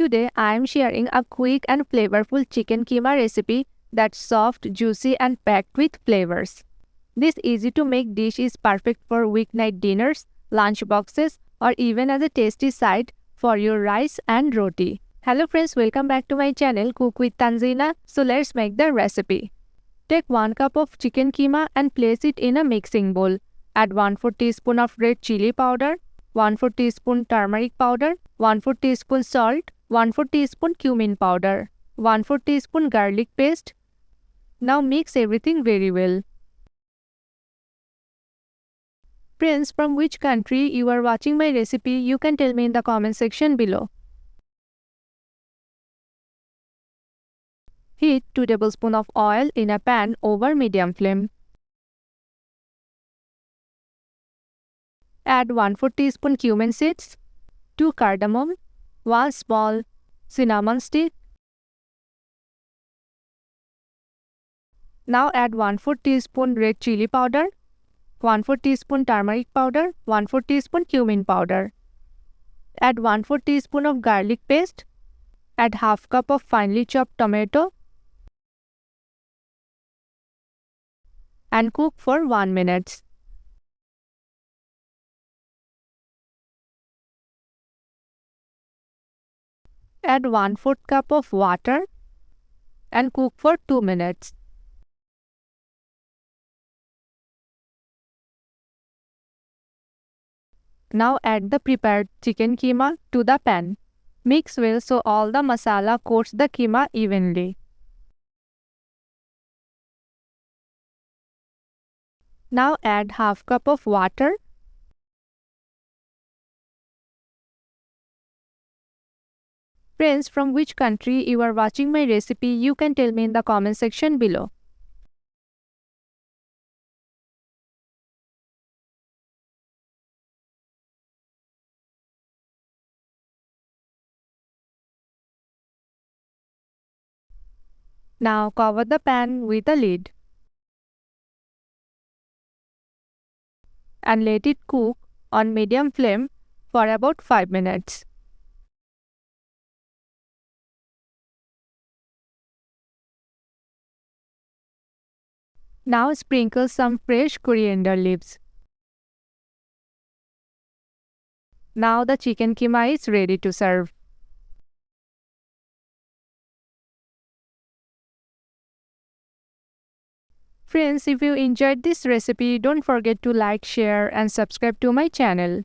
Today I am sharing a quick and flavorful chicken keema recipe that's soft, juicy and packed with flavors. This easy to make dish is perfect for weeknight dinners, lunch boxes or even as a tasty side for your rice and roti. Hello friends, welcome back to my channel Cook with Tanjina. So let's make the recipe. Take 1 cup of chicken keema and place it in a mixing bowl. Add 1/4 teaspoon of red chili powder, 1/4 teaspoon turmeric powder, 1/4 teaspoon salt, 1/4 teaspoon cumin powder, 1/4 teaspoon garlic paste. Now mix everything very well. Friends, from which country you are watching my recipe, you can tell me in the comment section below. Heat 2 tablespoons of oil in a pan over medium flame. Add 1/4 teaspoon cumin seeds, 2 cardamom, 1 small cinnamon stick. Now add 1/4 teaspoon red chili powder, 1/4 teaspoon turmeric powder, 1/4 teaspoon cumin powder. Add 1/4 teaspoon of garlic paste. Add half cup of finely chopped tomato and cook for 1 minute. Add 1/4 cup of water and cook for 2 minutes. Now add the prepared chicken keema to the pan. Mix well so all the masala coats the keema evenly. Now add half cup of water. Friends, from which country you are watching my recipe, you can tell me in the comment section below. Now cover the pan with a lid and let it cook on medium flame for about 5 minutes. Now sprinkle some fresh coriander leaves. Now the chicken keema is ready to serve. Friends, if you enjoyed this recipe, don't forget to like, share and subscribe to my channel.